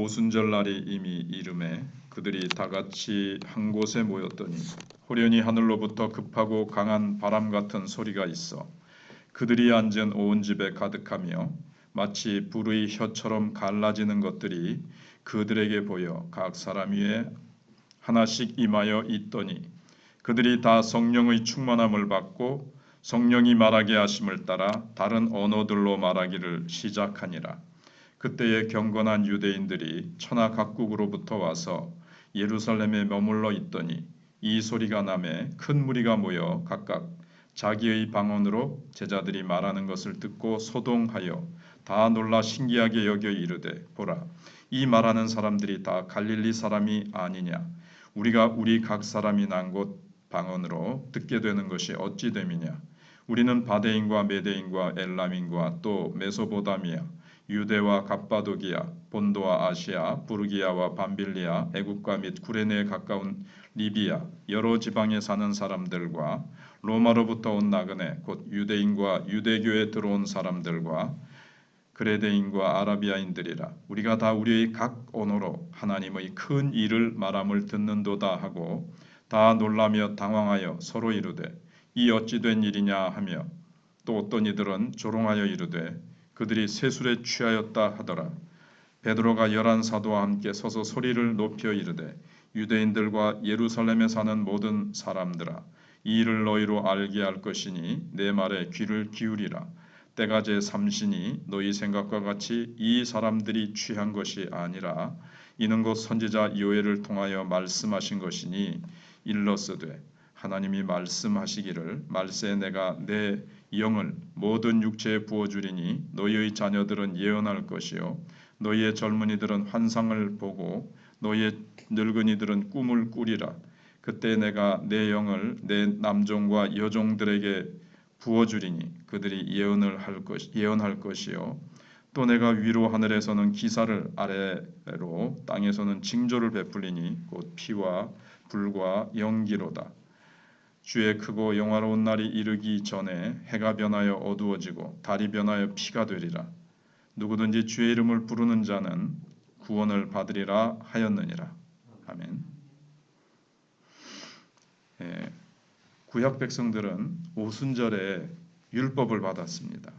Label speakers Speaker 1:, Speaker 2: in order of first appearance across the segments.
Speaker 1: 오순절날이 이미 이름에 그들이 다같이 한 곳에 모였더니 호련히 하늘로부터 급하고 강한 바람 같은 소리가 있어 그들이 앉은 온 집에 가득하며 마치 불의 혀처럼 갈라지는 것들이 그들에게 보여 각 사람 위에 하나씩 임하여 있더니 그들이 다 성령의 충만함을 받고 성령이 말하게 하심을 따라 다른 언어들로 말하기를 시작하니라. 그때에 경건한 유대인들이 천하 각국으로부터 와서 예루살렘에 머물러 있더니 이 소리가 나매 큰 무리가 모여 각각 자기의 방언으로 제자들이 말하는 것을 듣고 소동하여 다 놀라 신기하게 여겨 이르되 보라 이 말하는 사람들이 다 갈릴리 사람이 아니냐 우리가 우리 각 사람이 난 곳 방언으로 듣게 되는 것이 어찌 됨이냐 우리는 바데인과 메데인과 엘람인과 또 메소보다미아 유대와 갑바도기아 본도와 아시아 부르기아와 밤빌리아 애국과 및 구레네에 가까운 리비아 여러 지방에 사는 사람들과 로마로부터 온 나그네 곧 유대인과 유대교에 들어온 사람들과 그레데인과 아라비아인들이라 우리가 다 우리의 각 언어로 하나님의 큰 일을 말함을 듣는도다 하고 다 놀라며 당황하여 서로 이르되 이 어찌 된 일이냐 하며 또 어떤 이들은 조롱하여 이르되 그들이 세술에 취하였다 하더라. 베드로가 11 사도와 함께 서서 소리를 높여 이르되 유대인들과 예루살렘에 사는 모든 사람들아 이 일을 너희로 알게 할 것이니 내 말에 귀를 기울이라. 때가 제 삼시니 너희 생각과 같이 이 사람들이 취한 것이 아니라 이는 곧 선지자 요엘을 통하여 말씀하신 것이니 일러스되 하나님이 말씀하시기를 말세 내가 내 영을 모든 육체에 부어주리니 너희의 자녀들은 예언할 것이요 너희의 젊은이들은 환상을 보고 너희의 늙은이들은 꿈을 꾸리라. 그때 내가 내 영을 내 남종과 여종들에게 부어주리니 그들이 예언할 것이요 또 내가 위로 하늘에서는 기사를 아래로 땅에서는 징조를 베풀리니 곧 피와 불과 연기로다. 주의 크고 영화로운 날이 이르기 전에 해가 변하여 어두워지고 달이 변하여 피가 되리라. 누구든지 주의 이름을 부르는 자는 구원을 받으리라 하였느니라. 아멘. 구약 백성들은 오순절에 율법을 받았습니다.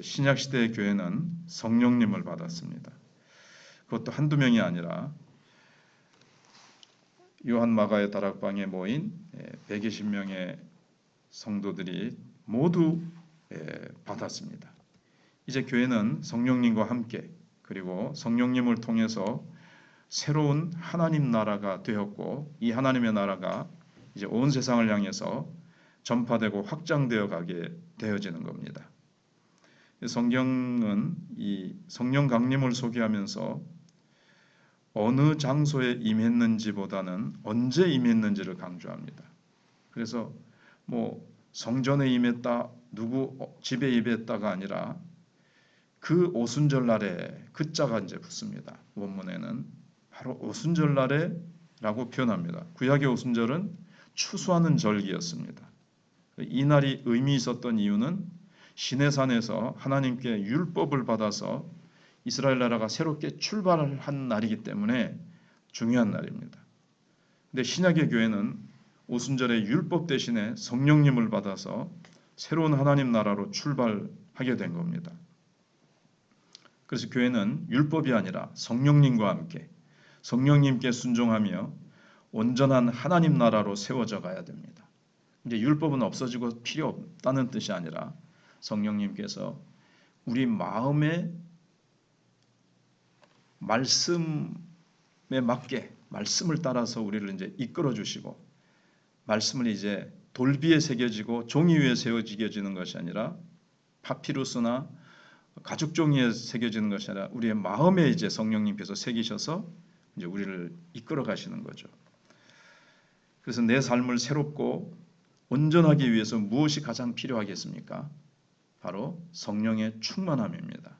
Speaker 1: 신약 시대의 교회는 성령님을 받았습니다. 그것도 한두 명이 아니라 요한 마가의 다락방에 모인 120명의 성도들이 모두 받았습니다. 이제 교회는 성령님과 함께 그리고 성령님을 통해서 새로운 하나님 나라가 되었고 이 하나님의 나라가 이제 온 세상을 향해서 전파되고 확장되어 가게 되어지는 겁니다. 성경은 이 성령 강림을 소개하면서 어느 장소에 임했는지보다는 언제 임했는지를 강조합니다. 그래서 성전에 임했다, 누구 집에 임했다가 아니라 그 오순절 날에 그 자가 이제 붙습니다. 원문에는 바로 오순절 날에라고 표현합니다. 구약의 오순절은 추수하는 절기였습니다. 이 날이 의미 있었던 이유는 시내산에서 하나님께 율법을 받아서 이스라엘 나라가 새롭게 출발한 날이기 때문에 중요한 날입니다. 근데 신약의 교회는 오순절에 율법 대신에 성령님을 받아서 새로운 하나님 나라로 출발하게 된 겁니다. 그래서 교회는 율법이 아니라 성령님과 함께 성령님께 순종하며 온전한 하나님 나라로 세워져 가야 됩니다. 이제 율법은 없어지고 필요 없다는 뜻이 아니라 성령님께서 우리 마음의 말씀에 맞게 말씀을 따라서 우리를 이제 이끌어 주시고 말씀을 이제 돌비에 새겨지고 종이 위에 새겨지는 것이 아니라 파피루스나 가죽 종이에 새겨지는 것이 아니라 우리의 마음에 이제 성령님께서 새기셔서 이제 우리를 이끌어 가시는 거죠. 그래서 내 삶을 새롭고 온전하기 위해서 무엇이 가장 필요하겠습니까? 바로 성령의 충만함입니다.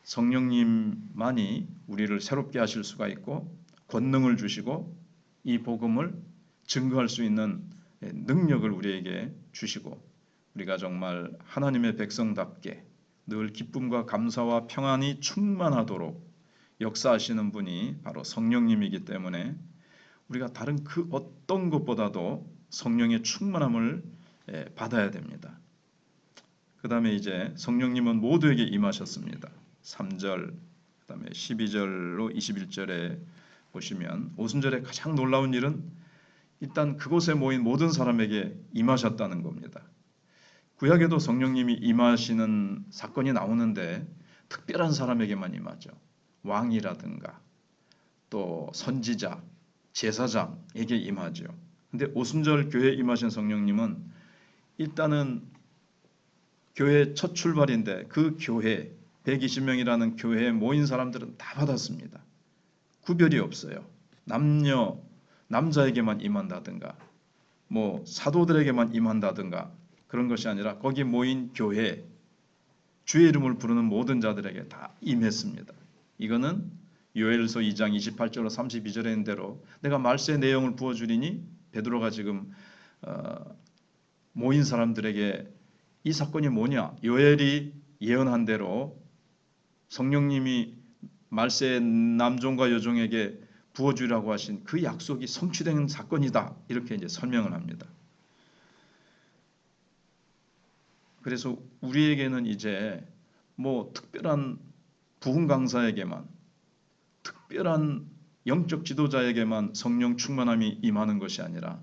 Speaker 1: 성령님만이 우리를 새롭게 하실 수가 있고 권능을 주시고 이 복음을 증거할 수 있는 능력을 우리에게 주시고 우리가 정말 하나님의 백성답게 늘 기쁨과 감사와 평안이 충만하도록 역사하시는 분이 바로 성령님이기 때문에 우리가 다른 그 어떤 것보다도 성령의 충만함을 받아야 됩니다. 그 다음에 이제 성령님은 모두에게 임하셨습니다. 3절, 그 다음에 12절로 21절에 보시면 오순절에 가장 놀라운 일은 일단 그곳에 모인 모든 사람에게 임하셨다는 겁니다. 구약에도 성령님이 임하시는 사건이 나오는데 특별한 사람에게만 임하죠. 왕이라든가 또 선지자, 제사장에게 임하죠. 근데 오순절 교회에 임하신 성령님은 일단은 교회 첫 출발인데 그 교회 120명이라는 교회에 모인 사람들은 다 받았습니다. 구별이 없어요. 남자에게만 임한다든가 뭐 사도들에게만 임한다든가 그런 것이 아니라 거기 모인 교회 주의 이름을 부르는 모든 자들에게 다 임했습니다. 이거는 요엘서 2장 28절로 32절에 있는 대로 내가 말세의 내용을 부어주리니 베드로가 지금 모인 사람들에게 이 사건이 뭐냐? 요엘이 예언한 대로 성령님이 말세의 남종과 여종에게 부어주라고 하신 그 약속이 성취되는 사건이다. 이렇게 이제 설명을 합니다. 그래서 우리에게는 이제 뭐 특별한 부흥 강사에게만, 특별한 영적 지도자에게만 성령 충만함이 임하는 것이 아니라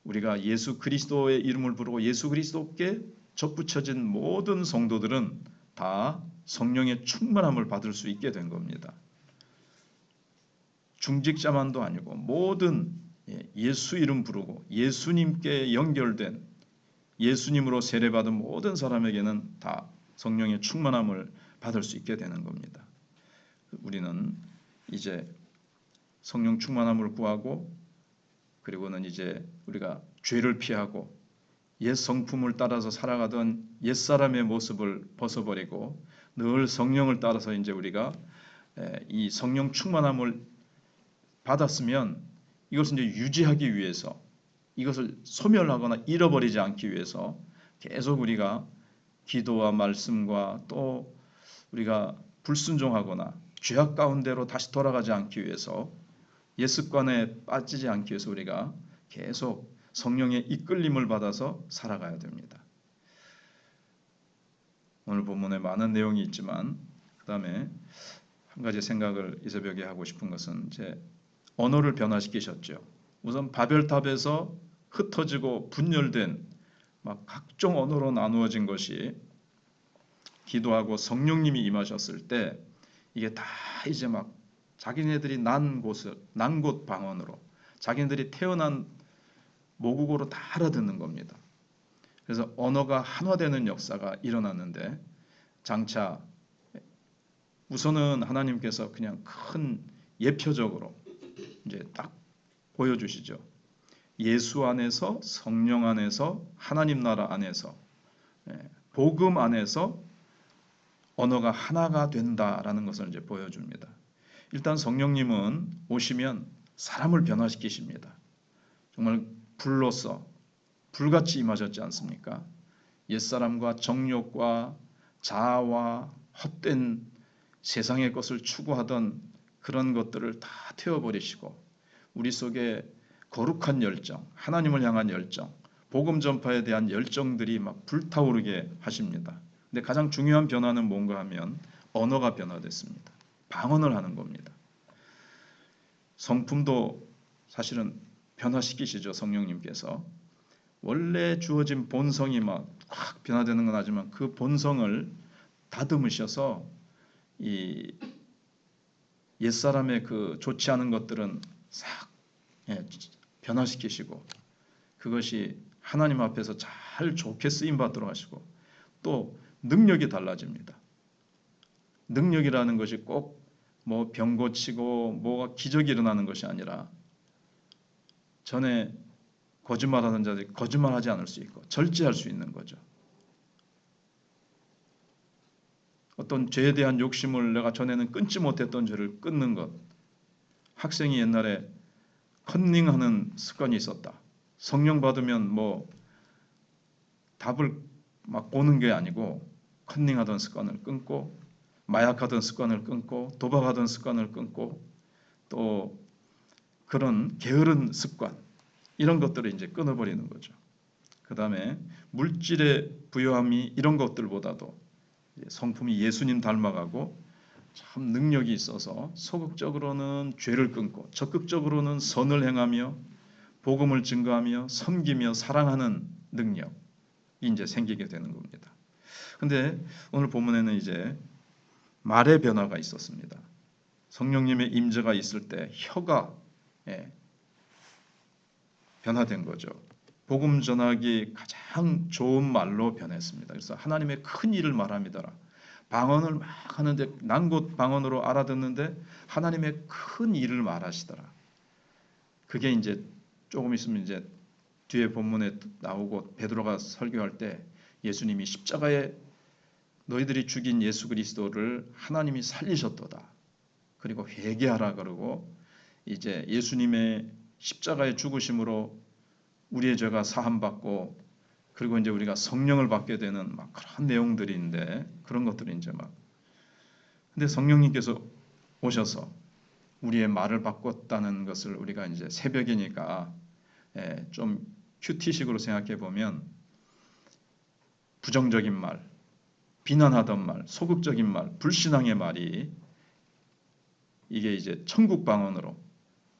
Speaker 1: 우리가 예수 그리스도의 이름을 부르고 예수 그리스도께 접붙여진 모든 성도들은 다 성령의 충만함을 받을 수 있게 된 겁니다. 중직자만도 아니고 모든 예수 이름 부르고 예수님께 연결된 예수님으로 세례받은 모든 사람에게는 다 성령의 충만함을 받을 수 있게 되는 겁니다. 우리는 이제 성령 충만함을 구하고 그리고는 이제 우리가 죄를 피하고 옛 성품을 따라서 살아가던 옛사람의 모습을 벗어버리고 늘 성령을 따라서 이제 우리가 이 성령 충만함을 받았으면 이것을 이제 유지하기 위해서 이것을 소멸하거나 잃어버리지 않기 위해서 계속 우리가 기도와 말씀과 또 우리가 불순종하거나 죄악 가운데로 다시 돌아가지 않기 위해서 옛 습관에 빠지지 않기 위해서 우리가 계속 성령의 이끌림을 받아서 살아가야 됩니다. 오늘 본문에 많은 내용이 있지만 그 다음에 한 가지 생각을 이 새벽에 하고 싶은 것은 이제 언어를 변화시키셨죠. 우선 바벨탑에서 흩어지고 분열된 막 각종 언어로 나누어진 것이 기도하고 성령님이 임하셨을 때 이게 다 이제 막 자기네들이 난 곳 방언으로 자기네들이 태어난 모국어로 다 알아듣는 겁니다. 그래서 언어가 한화되는 역사가 일어났는데 장차 우선은 하나님께서 그냥 큰 예표적으로 이제 딱 보여주시죠. 예수 안에서 성령 안에서 하나님 나라 안에서 복음 안에서 언어가 하나가 된다라는 것을 이제 보여줍니다. 일단 성령님은 오시면 사람을 변화시키십니다. 정말 불로서 불같이 임하셨지 않습니까? 옛사람과 정욕과 자아와 헛된 세상의 것을 추구하던 그런 것들을 다 태워버리시고 우리 속에 거룩한 열정, 하나님을 향한 열정, 복음 전파에 대한 열정들이 막 불타오르게 하십니다. 근데 가장 중요한 변화는 뭔가 하면 언어가 변화됐습니다. 방언을 하는 겁니다. 성품도 사실은 변화시키시죠. 성령님께서. 원래 주어진 본성이 막 확 변화되는 건 하지만 그 본성을 다듬으셔서 이 옛사람의 그 좋지 않은 것들은 싹 변화시키시고 그것이 하나님 앞에서 잘 좋게 쓰임 받도록 하시고 또 능력이 달라집니다. 능력이라는 것이 꼭 뭐 병 고치고 뭐가 기적이 일어나는 것이 아니라 전에 거짓말하는 자들이 거짓말하지 않을 수 있고 절제할 수 있는 거죠. 어떤 죄에 대한 욕심을 내가 전에는 끊지 못했던 죄를 끊는 것. 학생이 옛날에 컨닝하는 습관이 있었다. 성령 받으면 뭐 답을 막 보는 게 아니고 컨닝하던 습관을 끊고 마약하던 습관을 끊고 도박하던 습관을 끊고 또 그런 게으른 습관 이런 것들을 이제 끊어버리는 거죠. 그 다음에 물질의 부요함이 이런 것들보다도 성품이 예수님 닮아가고 참 능력이 있어서 소극적으로는 죄를 끊고 적극적으로는 선을 행하며 복음을 증거하며 섬기며 사랑하는 능력이 이제 생기게 되는 겁니다. 근데 오늘 본문에는 이제 말의 변화가 있었습니다. 성령님의 임재가 있을 때 혀가 변화된 거죠. 복음 전하기 가장 좋은 말로 변했습니다. 그래서 하나님의 큰 일을 말합니다. 방언을 막 하는데 난 곧 방언으로 알아듣는데 하나님의 큰 일을 말하시더라. 그게 이제 조금 있으면 이제 뒤에 본문에 나오고 베드로가 설교할 때 예수님이 십자가에 너희들이 죽인 예수 그리스도를 하나님이 살리셨도다. 그리고 회개하라 그러고 이제 예수님의 십자가의 죽으심으로 우리의 죄가 사함받고 그리고 이제 우리가 성령을 받게 되는 막 그런 내용들인데 그런 것들이 이제 막 근데 성령님께서 오셔서 우리의 말을 바꿨다는 것을 우리가 이제 새벽이니까 좀 큐티식으로 생각해 보면 부정적인 말, 비난하던 말, 소극적인 말, 불신앙의 말이 이게 이제 천국 방언으로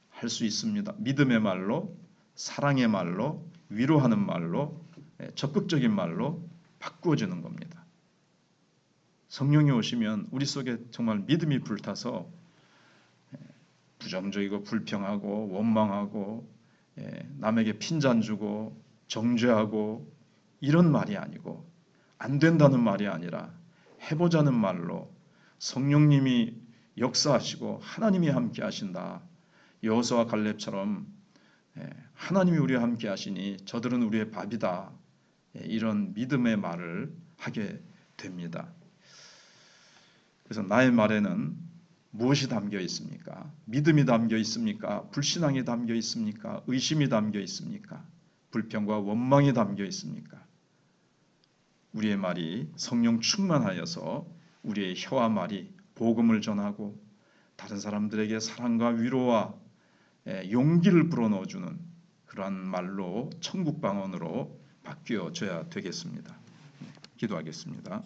Speaker 1: 할 수 있습니다. 믿음의 말로, 사랑의 말로, 위로하는 말로, 적극적인 말로 바꾸어지는 겁니다. 성령이 오시면 우리 속에 정말 믿음이 불타서 부정적이고 불평하고 원망하고 남에게 핀잔 주고 정죄하고 이런 말이 아니고 안 된다는 말이 아니라 해보자는 말로 성령님이 역사하시고 하나님이 함께 하신다. 여호수아와 갈렙처럼 하나님이 우리와 함께 하시니 저들은 우리의 밥이다. 이런 믿음의 말을 하게 됩니다. 그래서 나의 말에는 무엇이 담겨 있습니까? 믿음이 담겨 있습니까? 불신앙이 담겨 있습니까? 의심이 담겨 있습니까? 불평과 원망이 담겨 있습니까? 우리의 말이 성령 충만하여서 우리의 혀와 말이 복음을 전하고 다른 사람들에게 사랑과 위로와 용기를 불어넣어주는 그러한 말로 천국 방언으로 바뀌어져야 되겠습니다. 기도하겠습니다.